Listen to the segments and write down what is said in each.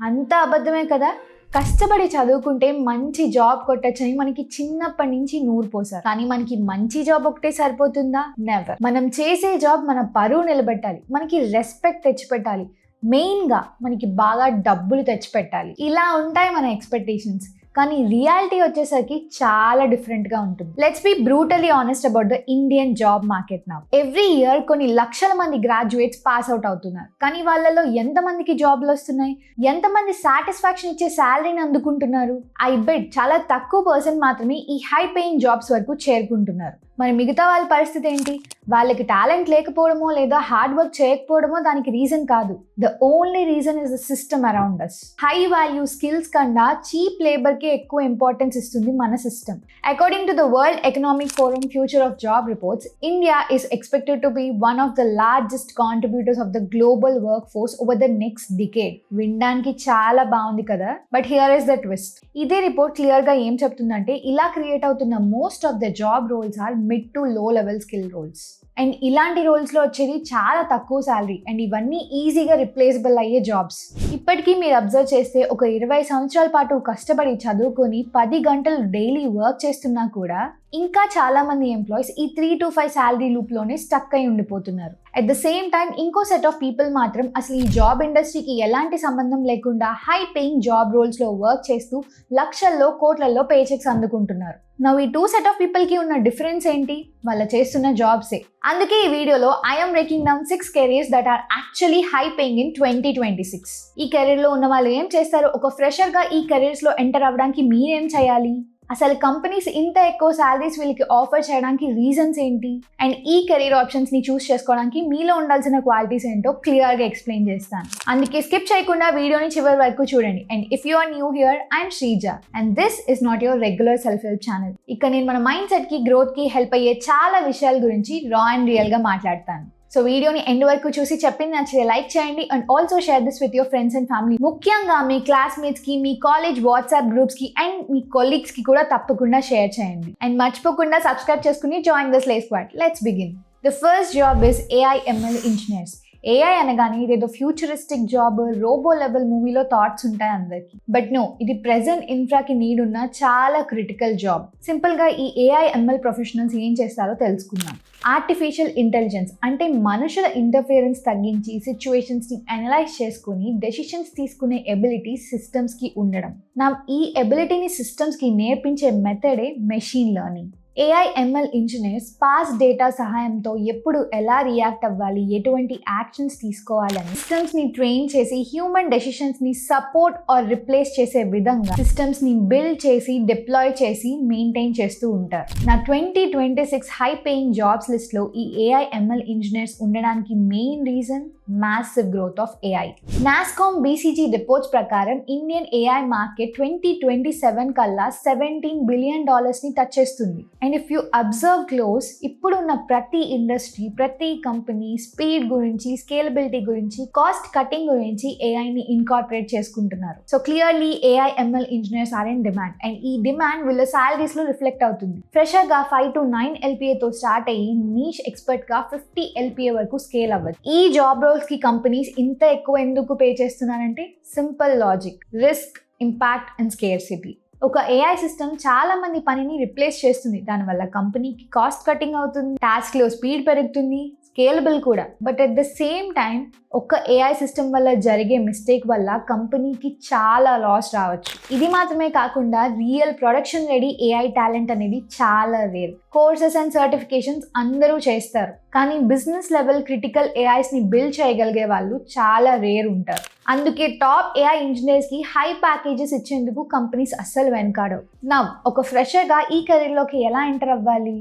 అంతా అబద్ధమే కదా. కష్టపడి చదువుకుంటే మంచి జాబ్ కొట్టచ్చని మనకి చిన్నప్పటి నుంచి నూరు పోసారు. కానీ మనకి మంచి జాబ్ ఒకటే సరిపోతుందా? నెవర్. మనం చేసే జాబ్ మన పరువు నిలబెట్టాలి, మనకి రెస్పెక్ట్ తెచ్చిపెట్టాలి, మెయిన్గా మనకి బాగా డబ్బులు తెచ్చిపెట్టాలి. ఇలా ఉంటాయి మన ఎక్స్పెక్టేషన్స్. కానీ రియాలిటీ వచ్చేసరికి చాలా డిఫరెంట్గా ఉంటుంది. Let's be brutally honest about the Indian job market now. Every year కొన్ని లక్షల మంది గ్రాడ్యుయేట్స్ పాస్ అవుట్ అవుతున్నారు. కానీ వాళ్ళలో ఎంతమందికి జాబ్లు వస్తున్నాయి? ఎంతమంది సాటిస్ఫాక్షన్ ఇచ్చే శాలరీని అందుకుంటున్నారు? ఐ బెట్ చాలా తక్కువ పర్సెంట్ మాత్రమే ఈ హై పేయింగ్ జాబ్స్ వరకు చేరుకుంటున్నారు. మరి మిగతా వాళ్ళ పరిస్థితి ఏంటి? వాళ్ళకి టాలెంట్ లేకపోవడమో లేదా హార్డ్ వర్క్ చేయకపోవడమో దానికి రీజన్ కాదు. The only reason is the system around us. High value skills కన్నా చీప్ లేబర్ కి ఎక్కువ ఇంపార్టెన్స్ ఇస్తుంది మన system. According to the World Economic Forum future of job reports, India is expected to be one of the largest contributors of the global work force over the next decade. వినడానికి చాలా బాగుంది కదా, but here is the twist. ఇదే report clear గా ఏం చెప్తుందంటే, ఇలా create అవుతున్న most of the job roles are mid to low level skill roles. And ఇలాంటి రోల్స్లో వచ్చేది చాలా తక్కువ శాలరీ అండ్ ఇవన్నీ ఈజీగా రిప్లేసబుల్ అయ్యే జాబ్స్. ఇప్పటికీ మీరు అబ్జర్వ్ చేస్తే ఒక 20 సంవత్సరాల పాటు కష్టపడి చదువుకొని 10 గంటలు డైలీ వర్క్ చేస్తున్నా కూడా ఇంకా చాలా మంది ఎంప్లాయీస్ ఈ 3 to 5 శాలరీ లూప్లోనే స్టక్ అయి ఉండిపోతున్నారు. అట్ ద సేమ్ టైం ఇంకో సెట్ ఆఫ్ పీపుల్ మాత్రం అసలు ఈ జాబ్ ఇండస్ట్రీకి ఎలాంటి సంబంధం లేకుండా హై పేయింగ్ జాబ్ రోల్స్లో వర్క్ చేస్తూ లక్షల్లో కోట్లలో పే చెక్స్ అందుకుంటున్నారు. నౌ ఈ 2 సెట్ ఆఫ్ పీపుల్కి ఉన్న డిఫరెన్స్ ఏంటి? వాళ్ళు చేస్తున్న జాబ్సే. అందుకే ఈ వీడియోలో I'm breaking down 6 careers that are actually high paying in 2026. ఈ కెరీర్లో ఉన్న వాళ్ళు ఏం చేస్తారు? ఒక ఫ్రెషర్గా ఈ కెరీర్స్లో ఎంటర్ అవ్వడానికి మీరేం చేయాలి? అసలు కంపెనీస్ ఇంత ఎక్కువ శాలరీస్ వీళ్ళకి ఆఫర్ చేయడానికి రీజన్స్ ఏంటి? అండ్ ఈ కెరీర్ ఆప్షన్స్ని చూస్ చేసుకోవడానికి మీలో ఉండాల్సిన క్వాలిటీస్ ఏంటో క్లియర్గా ఎక్స్ప్లెయిన్ చేస్తాను. అందుకే స్కిప్ చేయకుండా వీడియోని చివరి వరకు చూడండి. And if you are new here, I'm Sreeja and this is not your regular self help channel. ఇక్కడ నేను మన మైండ్ సెట్కి, గ్రోత్కి హెల్ప్ అయ్యే చాలా విషయాల గురించి రా అండ్ రియల్గా మాట్లాడతాను. సో వీడియోని ఎండ్ వరకు చూసి చెప్పింది నచ్చితే లైక్ చేయండి and also share this with your friends and family. ముఖ్యంగా మీ క్లాస్మేట్స్కి, మీ కాలేజ్ వాట్సాప్ గ్రూప్స్కి అండ్ మీ కొలీగ్స్కి కూడా తప్పకుండా షేర్ చేయండి. అండ్ మర్చిపోకుండా సబ్స్క్రైబ్ చేసుకుని join the slay squad. Let's begin. The first job is AI ML engineers. AI అనగానే ఇదేదో ఫ్యూచరిస్టిక్ జాబ్, రోబో లెవెల్ మూవీలో thoughts ఉంటాయి అందరికి. బట్ నో, ఇది ప్రెజెంట్ ఇన్ఫ్రాకి నీడ్ ఉన్న చాలా క్రిటికల్ జాబ్. సింపుల్గా ఈ AI ML ప్రొఫెషనల్స్ ఏం చేస్తారో తెలుసుకుందాం. ఆర్టిఫిషియల్ ఇంటెలిజెన్స్ అంటే మనుషుల ఇంటర్ఫియరెన్స్ తగ్గించి సిచ్యువేషన్స్ని అనలైజ్ చేసుకుని డెసిషన్స్ తీసుకునే ఎబిలిటీ సిస్టమ్స్కి ఉండడం. నా ఈ ఎబిలిటీని సిస్టమ్స్కి నేర్పించే మెథడే machine learning. AI ML engineers past data సహాయంతో ఎప్పుడు ఎలా రియాక్ట్ అవ్వాలి, ఎటువంటి యాక్షన్స్ తీసుకోవాలని సిస్టమ్స్ని ట్రైన్ చేసి హ్యూమన్ డెసిషన్స్ని సపోర్ట్ ఆర్ రిప్లేస్ చేసే విధంగా సిస్టమ్స్ని బిల్డ్ చేసి, డిప్లాయ్ చేసి, మెయింటైన్ చేస్తూ ఉంటారు. నా 2026 హై పేయింగ్ జాబ్స్ లిస్ట్లో ఈ AI ML ఇంజనీర్స్ ఉండడానికి main reason massive growth of AI. NASSCOM BCG reports ప్రకారం ఇండియన్ AI మార్కెట్ 2027 కల్లా $17 billion ని టచ్ చేస్తుంది. And if you observe close, ఇప్పుడున్న ప్రతి ఇండస్ట్రీ, ప్రతి కంపెనీ స్పీడ్ గురించి, స్కేలబిలిటీ గురించి, కాస్ట్ కటింగ్ గురించి ఏఐని ఇన్కార్పొరేట్ చేసుకుంటున్నారు. So clearly AI ML engineers are in demand and ఈ డిమాండ్ వీళ్ళ సాలరీస్ లో రిఫ్లెక్ట్ అవుతుంది. ఫ్రెషర్ గా 5 to 9 LPA తో స్టార్ట్ అయ్యి నీష్ ఎక్స్పర్ట్ గా 50 LPA వరకు స్కేల్ అవ్వదు. ఈ జాబ్ రోల్స్ కి కంపెనీస్ ఇంత ఎక్కువ ఎందుకు పే చేస్తున్నారంటే simple logic: risk, impact and scarcity. ఒక AI సిస్టమ్ చాలా మంది పనిని రిప్లేస్ చేస్తుంది. దానివల్ల కంపెనీకి కాస్ట్ కటింగ్ అవుతుంది, టాస్క్ లో స్పీడ్ పెరుగుతుంది, స్కేలబుల్ కూడా. But at the same time ఒక్క AI సిస్టమ్ వల్ల జరిగే మిస్టేక్ వల్ల కంపెనీకి చాలా లాస్ రావచ్చు. ఇది మాత్రమే కాకుండా real production ready AI talent అనేది చాలా రేర్. కోర్సెస్ అండ్ సర్టిఫికేషన్స్ అందరూ చేస్తారు, కానీ బిజినెస్ లెవెల్ క్రిటికల్ AIస్ని బిల్డ్ చేయగలిగే వాళ్ళు చాలా రేర్ ఉంటారు. అందుకే టాప్ AI ఇంజనీర్స్కి హై ప్యాకేజెస్ ఇచ్చేందుకు కంపెనీస్ అస్సలు వెనకాడవు. నవ్ ఒక ఫ్రెషర్గా ఈ కెరీర్లోకి ఎలా ఎంటర్ అవ్వాలి?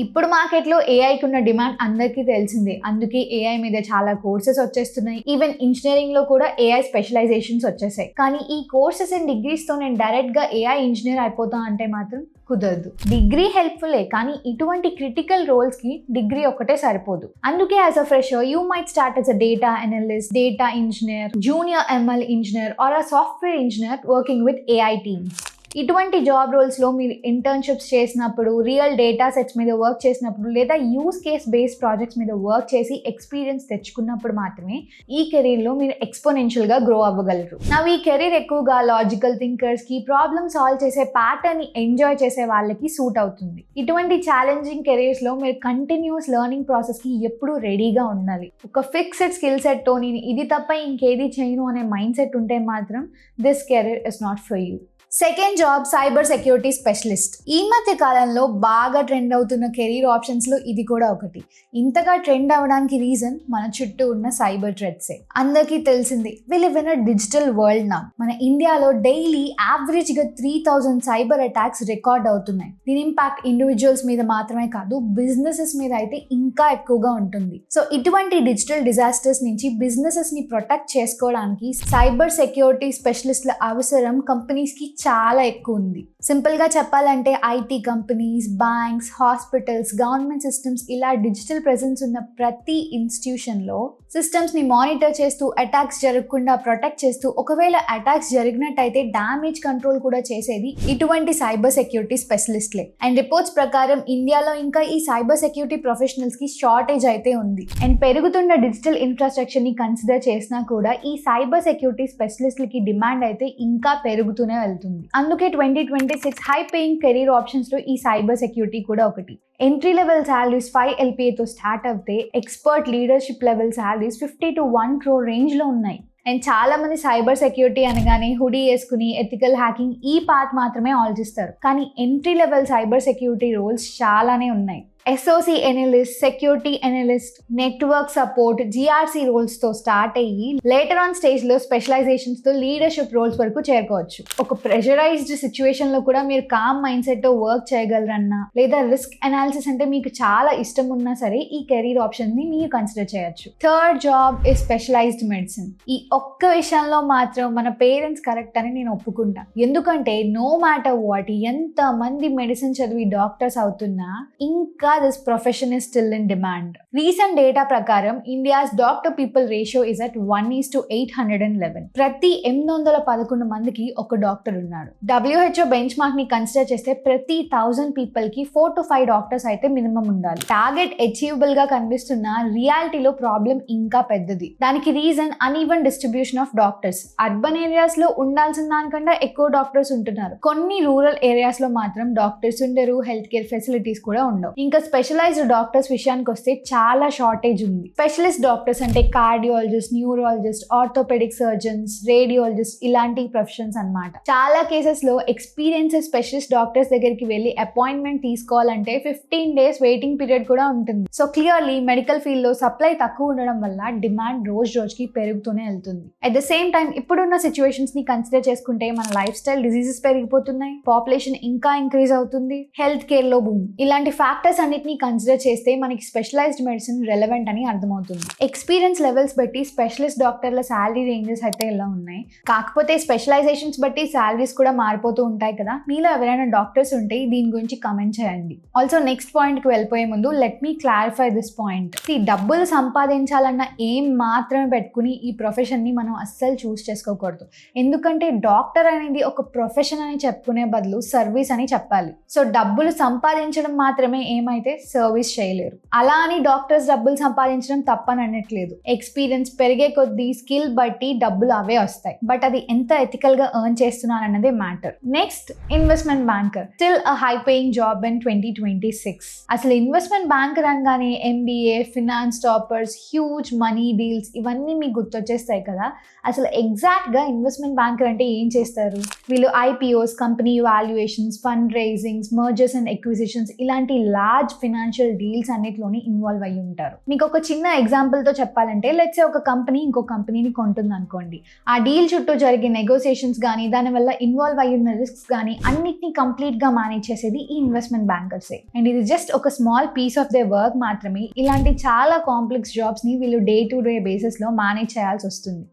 ఇప్పుడు మార్కెట్లో AIకి ఉన్న డిమాండ్ అందరికీ తెలిసిందే. అందుకే AI మీద చాలా కోర్సెస్ వచ్చేస్తున్నాయి. ఈవెన్ ఇంజనీరింగ్ లో కూడా AI స్పెషలైజేషన్స్ వచ్చేసాయి. కానీ ఈ కోర్సెస్ అండ్ డిగ్రీస్తో నేను డైరెక్ట్గా AI ఇంజనీర్ అయిపోతా అంటే మాత్రం కుదరదు. డిగ్రీ హెల్ప్ఫుల్లే, కానీ ఇటువంటి క్రిటికల్ రోల్స్ కి డిగ్రీ ఒకటే సరిపోదు. అందుకే as a fresher you might start as a data analyst, data engineer, junior ML engineer or a software engineer working with AI teams. ఇటువంటి జాబ్ రోల్స్లో మీరు ఇంటర్న్షిప్స్ చేసినప్పుడు, రియల్ డేటా సెట్స్ మీద work చేసినప్పుడు, లేదా యూస్ కేస్ బేస్డ్ ప్రాజెక్ట్స్ మీద work చేసి experience తెచ్చుకున్నప్పుడు మాత్రమే ఈ కెరీర్లో మీరు ఎక్స్పోనెన్షియల్గా గ్రో అవ్వగలరు. ఈ కెరీర్ ఎక్కువగా లాజికల్ థింకర్స్కి, ప్రాబ్లమ్ సాల్వ్ చేసే ప్యాటర్న్ని ఎంజాయ్ చేసే వాళ్ళకి సూట్ అవుతుంది. ఇటువంటి ఛాలెంజింగ్ కెరీర్స్లో మీరు కంటిన్యూస్ లెర్నింగ్ ప్రాసెస్కి ఎప్పుడూ రెడీగా ఉండాలి. ఒక ఫిక్స్డ్ స్కిల్ సెట్తో నేను ఇది తప్ప ఇంకేది చేయను అనే మైండ్ సెట్ ఉంటే మాత్రం this career is not for you. Second job cyber security specialist. ఈ మధ్య కాలంలో బాగా ట్రెండ్ అవుతున్న కెరీర్ ఆప్షన్స్లో ఇది కూడా ఒకటి. ఇంతగా ట్రెండ్ అవ్వడానికి రీజన్ మన చుట్టూ ఉన్న సైబర్ థ్రెట్సే. అందరికీ తెలిసింది, we live in a digital world now. మన ఇండియాలో డైలీ యావరేజ్గా 3000 సైబర్ అటాక్స్ రికార్డ్ అవుతున్నాయి. దీని ఇంపాక్ట్ ఇండివిజువల్స్ మీద మాత్రమే కాదు, బిజినెసెస్ మీద అయితే ఇంకా ఎక్కువగా ఉంటుంది. సో ఇటువంటి డిజిటల్ డిజాస్టర్స్ నుంచి బిజినెసెస్ని ప్రొటెక్ట్ చేసుకోవడానికి సైబర్ సెక్యూరిటీ స్పెషలిస్ట్ల అవసరం కంపెనీస్కి చాలా ఎక్కువ ఉంది. సింపుల్గా చెప్పాలంటే IT companies, banks, hospitals, government systems ఇలా డిజిటల్ ప్రెజెన్స్ ఉన్న ప్రతి ఇన్స్టిట్యూషన్లో సిస్టమ్స్ని మానిటర్ చేస్తూ, అటాక్స్ జరగకుండా ప్రొటెక్ట్ చేస్తూ, ఒకవేళ అటాక్స్ జరిగినట్టయితే డ్యామేజ్ కంట్రోల్ కూడా చేసేది ఇటువంటి సైబర్ సెక్యూరిటీ స్పెషలిస్ట్లే. అండ్ రిపోర్ట్స్ ప్రకారం ఇండియాలో ఇంకా ఈ సైబర్ సెక్యూరిటీ ప్రొఫెషనల్స్కి షార్టేజ్ అయితే ఉంది. అండ్ పెరుగుతున్న డిజిటల్ ఇన్ఫ్రాస్ట్రక్చర్ని కన్సిడర్ చేసినా కూడా ఈ సైబర్ సెక్యూరిటీ స్పెషలిస్ట్లకి డిమాండ్ అయితే ఇంకా పెరుగుతూనే వెళ్తుంది. అందుకే 2026 హై పేయింగ్ కెరీర్ ఆప్షన్స్లో ఈ సైబర్ సెక్యూరిటీ కూడా ఒకటి. ఎంట్రీ లెవెల్ శాలరీస్ 5 LPAతో స్టార్ట్ అవుతే expert leadership level salaries 50 to 1 crore రేంజ్లో ఉన్నాయి. అండ్ చాలా మంది సైబర్ సెక్యూరిటీ అనగానే హుడీ వేసుకుని ఎథికల్ హ్యాకింగ్ ఈ పార్ట్ మాత్రమే ఆలోచిస్తారు. కానీ entry level cyber security roles చాలానే ఉన్నాయి. SOC analyst, security analyst, network support, GRC రోల్స్తో స్టార్ట్ అయ్యి లేటర్ ఆన్ స్టేజ్లో స్పెషలైజేషన్స్తో లీడర్షిప్ రోల్స్ వరకు చేరుకోవచ్చు. ఒక ప్రెషరైజ్డ్ సిచ్యువేషన్లో కూడా మీరు కామ్ మైండ్ సెట్తో వర్క్ చేయగలరన్నా, లేదా రిస్క్ అనాలిసిస్ అంటే మీకు చాలా ఇష్టం ఉన్నా సరే ఈ కెరీర్ ఆప్షన్ని మీరు కన్సిడర్ చేయొచ్చు. Third job is specialized medicine. ఈ ఒక్క విషయంలో మాత్రం మన పేరెంట్స్ కరెక్ట్ అని నేను ఒప్పుకుంటా. ఎందుకంటే నో మ్యాటర్ వాట్, ఎంత మంది మెడిసిన్ చదివి డాక్టర్స్ అవుతున్నా ఇంకా this profession is still in demand. Recent data ప్రకారం India's doctor people ratio is at 1:811. ప్రతి 811 మందికి ఒక డాక్టర్ ఉన్నాడు. WHO బెంచ్ మార్క్ ని కన్సిడర్ చేస్తే ప్రతి 1000 పీపుల్ కి 4 to 5 డాక్టర్స్ అయితే మినిమం ఉండాలి. టార్గెట్ అచీవబుల్ గా కనిపిస్తున్న రియాలిటీలో ప్రాబ్లం ఇంకా పెద్దది. దానికి reason uneven distribution of doctors. Urban areas లో ఉండాల్సిన దానికన్నా ఎక్కువ డాక్టర్స్ ఉంటున్నారు. కొన్ని రూరల్ ఏరియాస్ లో మాత్రం డాక్టర్స్ ఉండరు, హెల్త్ కేర్ ఫెసిలిటీస్ కూడా ఉండవు. ఇంకా స్పెషలైజ్డ్ డాక్టర్స్ విషయానికి వస్తే చాలా షార్టేజ్ ఉంది. స్పెషలిస్ట్ డాక్టర్స్ అంటే cardiologist, neurologist, orthopaedic surgeons, radiologist ఇలాంటి ప్రొఫెషన్స్ అన్నమాట. చాలా కేసెస్ లో ఎక్స్పీరియన్స్డ్ స్పెషలిస్ట్ డాక్టర్స్ దగ్గరికి వెళ్ళి అపాయింట్మెంట్ తీసుకోవాలంటే 15 days వెయిటింగ్ పీరియడ్ కూడా ఉంటుంది. సో క్లియర్లీ మెడికల్ ఫీల్డ్ లో సప్లై తక్కువ ఉండడం వల్ల డిమాండ్ రోజుకి పెరుగుతూనే వెళ్తుంది. అట్ ద సేమ్ టైం ఇప్పుడున్న సిచ్యువేషన్స్ ని కన్సిడర్ చేసుకుంటే మన లైఫ్ స్టైల్ డిసీజెస్ పెరిగిపోతున్నాయి, పాపులేషన్ ఇంకా ఇంక్రీజ్ అవుతుంది, హెల్త్ కేర్ లో బూమ్. ఇలాంటి ఫ్యాక్టర్స్ అన్నిటిని కన్సిడర్ చేస్తే మనకి స్పెషలైజ్డ్ మెడిసిన్ రెలవెంట్ అని అర్థమవుతుంది. ఎక్స్పీరియన్స్ లెవెల్స్ బట్టి స్పెషలిస్ట్ డాక్టర్ల శాలరీ రేంజెస్ అయితే ఇలా ఉన్నాయి. కాకపోతే స్పెషలైజేషన్స్ బట్టి శాలరీస్ కూడా మారిపోతూ ఉంటాయి కదా. మీలో ఎవరైనా డాక్టర్స్ ఉంటే దీని గురించి కమెంట్ చేయండి. ఆల్సో నెక్స్ట్ పాయింట్ కి వెళ్ళిపోయే ముందు let me clarify this point. డబ్బులు సంపాదించాలన్న ఏం మాత్రమే పెట్టుకుని ఈ ప్రొఫెషన్ ని మనం అస్సలు చూస్ చేసుకోకూడదు. ఎందుకంటే డాక్టర్ అనేది ఒక ప్రొఫెషన్ అని చెప్పుకునే బదులు సర్వీస్ అని చెప్పాలి. సో డబ్బులు సంపాదించడం మాత్రమే ఏమైతే సర్వీస్ చేయలేరు. అలా అని డాక్టర్స్ డబ్బులు సంపాదించడం తప్పని అనట్లేదు. ఎక్స్పీరియన్స్ పెరిగే కొద్దీ స్కిల్ బట్టి డబ్బులు అవే వస్తాయి. బట్ అది ఎంత ఎథికల్ గా ఎర్న్ చేస్తున్నారు అన్నదే matter. Next, investment banker. Still a high paying job in 2026. అసలు ఇన్వెస్ట్మెంట్ బ్యాంకర్ అనగానే MBA, finance toppers, huge money deals ఇవన్నీ మీకు గుర్తొచ్చేస్తాయి కదా. అసలు ఎగ్జాక్ట్ గా ఇన్వెస్ట్మెంట్ బ్యాంకర్ అంటే ఏం చేస్తారు? వీళ్ళు IPOs, company valuations, fund raisings, mergers and acquisitions ఇలాంటి లార్జ్ ఫినాన్షియల్ డీల్స్ అన్నిటిలోని ఇన్వాల్వ్ అయ్యి ఉంటారు. మీకు ఒక చిన్న ఎగ్జాంపుల్ తో చెప్పాలంటే, లెట్స్ సే ఒక కంపెనీ ఇంకో కంపెనీని కొంటుంది అనుకోండి. ఆ డీల్ చుట్టూ జరిగే నెగోసియేషన్స్ కానీ, దానివల్ల ఇన్వాల్వ్ అయ్యి ఉన్న రిస్క్స్ కానీ అన్నిటిని కంప్లీట్ గా మేనేజ్ చేసేది ఈ ఇన్వెస్ట్మెంట్ బ్యాంకర్సే. అండ్ ఇది జస్ట్ ఒక small piece of the work మాత్రమే. ఇలాంటి చాలా కాంప్లెక్స్ జాబ్స్ ని వీళ్ళు డే టు డే బేసిస్ లో మేనేజ్ చేయాల్సి వస్తుంది.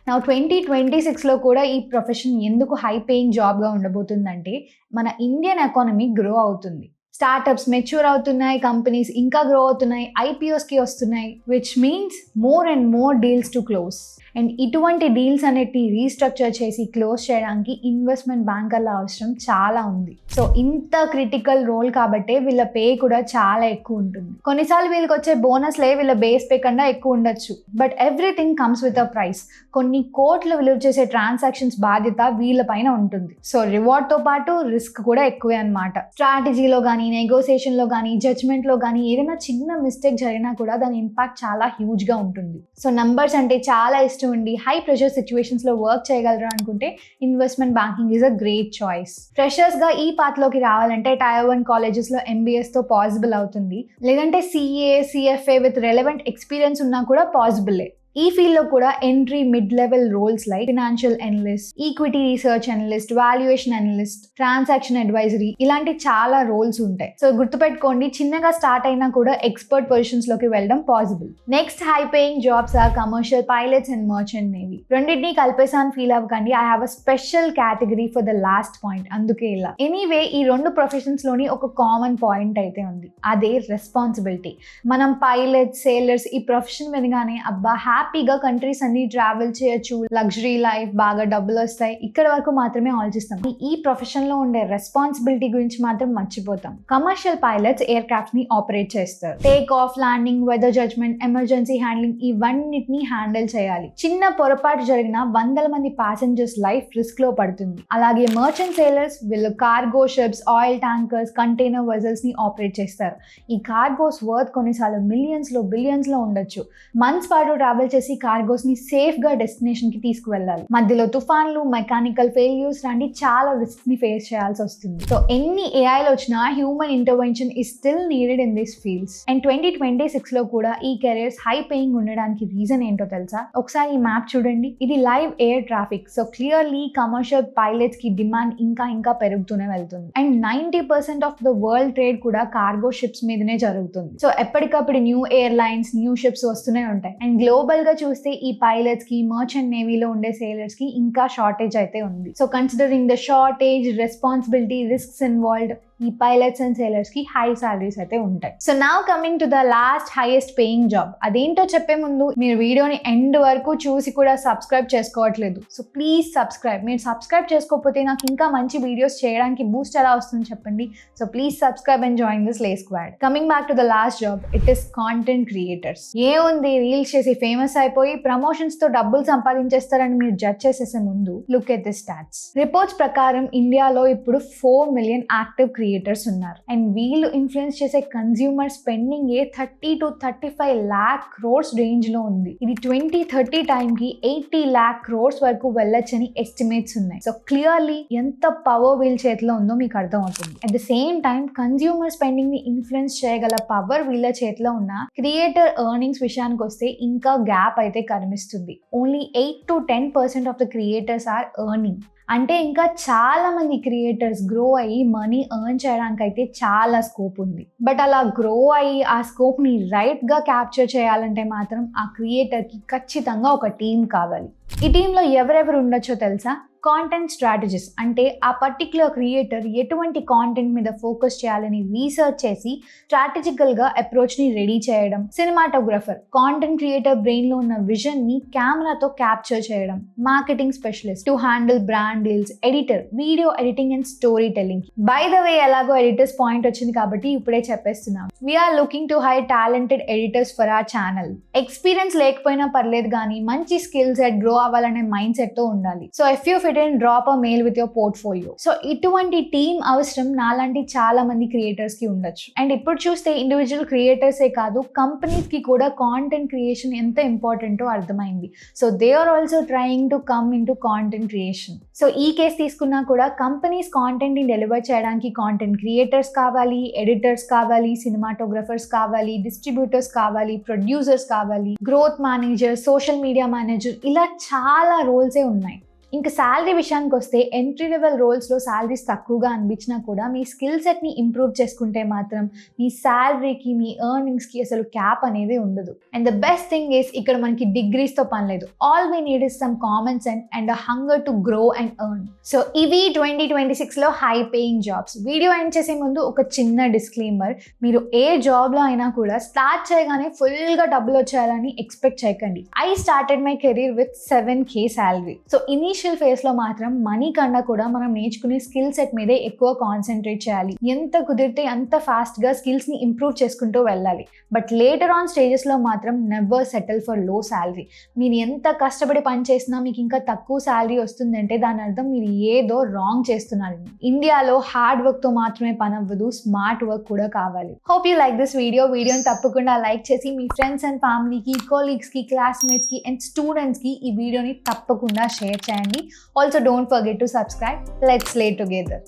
నా 2026లో కూడా ఈ ప్రొఫెషన్ ఎందుకు హై పేయింగ్ జాబ్గా ఉండబోతుందంటే, మన ఇండియన్ ఎకానమీ గ్రో అవుతుంది. స్టార్టప్స్ మెచ్యూర్ అవుతున్నాయి, కంపెనీస్ ఇంకా గ్రో అవుతున్నాయి, IPOస్కి వస్తున్నాయి, which means more and more deals to close. And ఇటువంటి డీల్స్ అన్నిటిని రీస్ట్రక్చర్ చేసి క్లోజ్ చేయడానికి ఇన్వెస్ట్మెంట్ బ్యాంకర్ల అవసరం చాలా ఉంది. సో ఇంత క్రిటికల్ రోల్ కాబట్టి వీళ్ళ పే కూడా చాలా ఎక్కువ ఉంటుంది. కొన్నిసార్లు వీళ్ళకి వచ్చే బోనస్లే వీళ్ళ బేస్ పే కన్నా ఎక్కువ ఉండొచ్చు. But everything comes with a price. కొన్ని కోట్లు విలువ చేసే ట్రాన్సాక్షన్స్ బాధ్యత వీళ్ళ పైన ఉంటుంది. సో రివార్డ్ తో పాటు రిస్క్ కూడా ఎక్కువే అన్నమాట. స్ట్రాటజీలో కానీ, నెగోసియేషన్ లో కానీ, జడ్జ్మెంట్ లో కానీ ఏదైనా చిన్న మిస్టేక్ జరిగినా కూడా దాని ఇంపాక్ట్ చాలా హ్యూజ్ గా ఉంటుంది. సో నంబర్స్ అంటే చాలా ఇష్టం ఉండి హై ప్రెషర్ సిచ్యువేషన్స్ లో వర్క్ చేయగలరు అనుకుంటే investment banking is a great choice. Freshers గా ఈ పాత్ లోకి రావాలంటే టైర్ 1 కాలేజెస్ లో MBS తో పాసిబుల్ అవుతుంది. లేదంటే CA, CFA with relevant experience ఉన్నా కూడా పాసిబుల్లే. ఈ ఫీల్డ్ లో కూడా entry mid level roles like financial analyst, equity research analyst, valuation analyst, transaction advisory ఇలాంటి చాలా రోల్స్ ఉంటాయి. సో గుర్తుపెట్టుకోండి, చిన్నగా స్టార్ట్ అయినా కూడా ఎక్స్పర్ట్ పొజిషన్స్ లోకి వెళ్ళడం possible. Next high paying jobs are commercial pilots and merchant navy. రెండింటిని కలిపేసాను ఫీల్ అవ్వకండి. I have a special category for the last point, అందుకే ఇలా. ఎనీవే ఈ రెండు ప్రొఫెషన్స్ లోని ఒక కామన్ పాయింట్ అయితే ఉంది, అదే రెస్పాన్సిబిలిటీ. మనం పైలట్స్, సేలర్స్ ఈ ప్రొఫెషన్ వినగానే అబ్బా హ్యాపీగా కంట్రీస్ అన్ని ట్రావెల్ చేయొచ్చు, లగ్జరీ లైఫ్, బాగా డబ్బులు వస్తాయి, ఇక్కడ వరకు మాత్రమే ఆలోచిస్తాం. ఈ ప్రొఫెషన్ లో ఉండే రెస్పాన్సిబిలిటీ గురించి మాత్రం మర్చిపోతాం. కమర్షియల్ పైలట్స్ ఎయిర్ క్రాఫ్ట్ ని ఆపరేట్ చేస్తారు. Take off, landing, weather judgement, emergency handling ఇవన్నిటిని హ్యాండిల్ చేయాలి. చిన్న పొరపాటు జరిగిన వందల మంది ప్యాసింజర్స్ లైఫ్ రిస్క్ లో పడుతుంది. అలాగే మర్చెంట్ సేలర్స్ వీళ్ళు cargo ships, oil tankers, container vessels ని ఆపరేట్ చేస్తారు. ఈ కార్గోస్ వర్త్ కొన్నిసార్లు మిలియన్స్ లో, బిలియన్స్ లో ఉండొచ్చు. మంత్స్ పాటు ట్రావెల్ చేసి కార్గోస్ ని సేఫ్ గా డెస్టినేషన్ కి తీసుకువెళ్ళాలి. మధ్యలో తుఫాన్లు, మెకానికల్ ఫెయిల్యూర్స్ లాంటి చాలా రిస్క్ ని ఫేస్ చేయాల్సి వస్తుంది. సో ఎన్ని ఏఐలు వచ్చినా human intervention is still needed in this fields. And 2026 లో కూడా ఈ కెరియర్స్ హై పేయింగ్ ఉండడానికి రీజన్ ఏంటో తెలుసా? ఒకసారి ఈ మ్యాప్ చూడండి. ఇది live air traffic. So clearly commercial pilots కి డిమాండ్ ఇంకా పెరుగుతూనే వెళ్తుంది. And 90% of the world trade కూడా కార్గో షిప్స్ మీదనే జరుగుతుంది. సో ఎప్పటికప్పుడు న్యూ ఎయిర్లైన్స్, న్యూ షిప్స్ వస్తూనే ఉంటాయి. అండ్ గ్లోబల్ గా చూస్తే ఈ పైలట్స్ కి, మర్చెంట్ నేవీలో ఉండే సేలర్స్ కి ఇంకా షార్టేజ్ అయితే ఉంది. So considering the shortage, responsibility, risks involved, ఈ పైలట్స్ అండ్ సేలర్స్ కి హై సాలరీస్ అయితే ఉంటాయి. So now coming to the last highest paying job. అదేంటో చెప్పే ముందు మీరు వీడియోని ఎండ్ వరకు చూసి కూడా సబ్స్క్రైబ్ చేసుకోవట్లేదు. So please subscribe. మీరు సబ్స్క్రైబ్ చేసుకోకపోతే నాకు ఇంకా మంచి వీడియోస్ చేయడానికి బూస్ట్ ఎలా వస్తుంది చెప్పండి. So please subscribe and join this lay squad. Coming back to the last job, it is content creators. ఏముంది, రీల్స్ చేసి ఫేమస్ అయిపోయి ప్రమోషన్స్ తో డబ్బులు సంపాదించేస్తారని మీరు జడ్జ్ చేసేసే ముందు look at the stats. Reports ప్రకారం ఇండియాలో ఇప్పుడు 4 million యాక్టివ్ క్రియేటర్స్ ఉన్నారు. అండ్ వీళ్ళు ఇన్ఫ్లుయెన్స్ చేసే consumer spending 30 to 35 lakh crores range లో ఉంది. ఇది 2030 టైం కి 80 lakh crores వరకు వెళ్ళొచ్చని ఎస్టిమేట్స్ ఉన్నాయి. సో క్లియర్లీ ఎంత పవర్ వీళ్ళ చేతిలో ఉందో మీకు అర్థం అవుతుంది. At the same time consumer spending ని ఇన్ఫ్లుయెన్స్ చేయగల పవర్ వీళ్ళ చేతిలో ఉన్న క్రియేటర్ ఎర్నింగ్స్ విషయానికి వస్తే ఇంకా గ్యాప్ అయితే కనిపిస్తుంది. Only 8 to 10% of the creators are earning. అంటే ఇంకా చాలా మంది క్రియేటర్స్ గ్రో అయ్యి మనీ ఎర్న్ చేయడానికి అయితే చాలా స్కోప్ ఉంది. బట్ అలా గ్రో అయ్యి ఆ స్కోప్ ని రైట్ గా క్యాప్చర్ చేయాలంటే మాత్రం ఆ క్రియేటర్ కి ఖచ్చితంగా ఒక టీం కావాలి. ఈ టీంలో ఎవరెవరు ఉండొచ్చో తెలుసా? కాంటెంట్ స్ట్రాటజిస్ట్, అంటే ఆ పర్టిక్యులర్ క్రియేటర్ ఎటువంటి కాంటెంట్ మీద ఫోకస్ చేయాలని రీసెర్చ్ చేసి స్ట్రాటజికల్ గా అప్రోచ్ ని రెడీ చేయడం. సినిమాటోగ్రఫర్, కాంటెంట్ క్రియేటర్ బ్రెయిన్ లో ఉన్న విజన్ ని కెమెరాతో క్యాప్చర్ చేయడం. Marketing specialist to handle brand deals. Editor, video editing and story telling. By the way ఎలాగో ఎడిటర్స్ పాయింట్ వచ్చింది కాబట్టి ఇప్పుడే చెప్పేస్తున్నాం. We're looking to hire talented editors for our channel. Experience లేకపోయినా పర్లేదు కానీ మంచి స్కిల్ సెట్, గ్రో అవ్వాలనే మైండ్ సెట్ తో ఉండాలి. So if you fit and drop a mail with your portfolio. So ఇటువంటి టీమ్ అవసరం నాలాంటి చాలా మంది క్రియేటర్స్ కి ఉండొచ్చు. అండ్ ఇప్పుడు చూస్తే ఇండివిజువల్ క్రియేటర్సే కాదు, కంపెనీస్ కి కూడా కాంటెంట్ క్రియేషన్ ఎంత ఇంపార్టెంటో అర్థమైంది. So they are also trying to come in to content creation. So ఈ కేసు తీసుకున్నా కూడా కంపెనీస్ కాంటెంట్ ని డెలివర్ చేయడానికి కాంటెంట్ క్రియేటర్స్ కావాలి, ఎడిటర్స్ కావాలి, సినిమాటోగ్రఫర్స్ కావాలి, డిస్ట్రిబ్యూటర్స్ కావాలి, ప్రొడ్యూసర్స్ కావాలి, growth manager, social media manager, ఇలా చాలా రోల్సే ఉన్నాయి. ఇంకా శాలరీ విషయానికి వస్తే ఎంట్రీ లెవెల్ రోల్స్లో శాలరీస్ తక్కువగా అనిపించినా కూడా మీ స్కిల్ సెట్ని ఇంప్రూవ్ చేసుకుంటే మాత్రం మీ శాలరీకి మీ ఎర్నింగ్స్కి అసలు క్యాప్ అనేది ఉండదు. And the best thing is ఇక్కడ మనకి డిగ్రీస్తో పని లేదు. All we need is some common sense and a hunger to grow and earn. So ఇవి 2026లో high paying jobs. Video end చేసే ముందు ఒక చిన్న డిస్క్లైమర్, మీరు ఏ జాబ్లో అయినా కూడా స్టార్ట్ చేయగానే ఫుల్గా డబ్బులు వచ్చేయాలని ఎక్స్పెక్ట్ చేయకండి. I started my career with 7K salary. So initial ఫేజ్లో మాత్రం మనీ కన్నా కూడా మనం నేర్చుకునే స్కిల్ సెట్ మీదే ఎక్కువ కాన్సన్ట్రేట్ చేయాలి. ఎంత కుదిరితే అంత ఫాస్ట్గా స్కిల్స్ని ఇంప్రూవ్ చేసుకుంటూ వెళ్ళాలి. బట్ లేటర్ ఆన్ స్టేజెస్లో మాత్రం నెవర్ సెటిల్ ఫర్ లో శాలరీ. మీరు ఎంత కష్టపడి పని చేసినా మీకు ఇంకా తక్కువ శాలరీ వస్తుందంటే దాని అర్థం మీరు ఏదో రాంగ్ చేస్తున్నారు. ఇండియాలో హార్డ్ వర్క్తో మాత్రమే పని అవ్వదు, స్మార్ట్ వర్క్ కూడా కావాలి. హోప్ యూ లైక్ దిస్ వీడియోని తప్పకుండా లైక్ చేసి మీ ఫ్రెండ్స్ అండ్ ఫ్యామిలీకి, కొలీగ్స్కి, క్లాస్మేట్స్కి అండ్ స్టూడెంట్స్కి ఈ వీడియోని తప్పకుండా షేర్ చేయండి. Also don't forget to subscribe. Let's play together.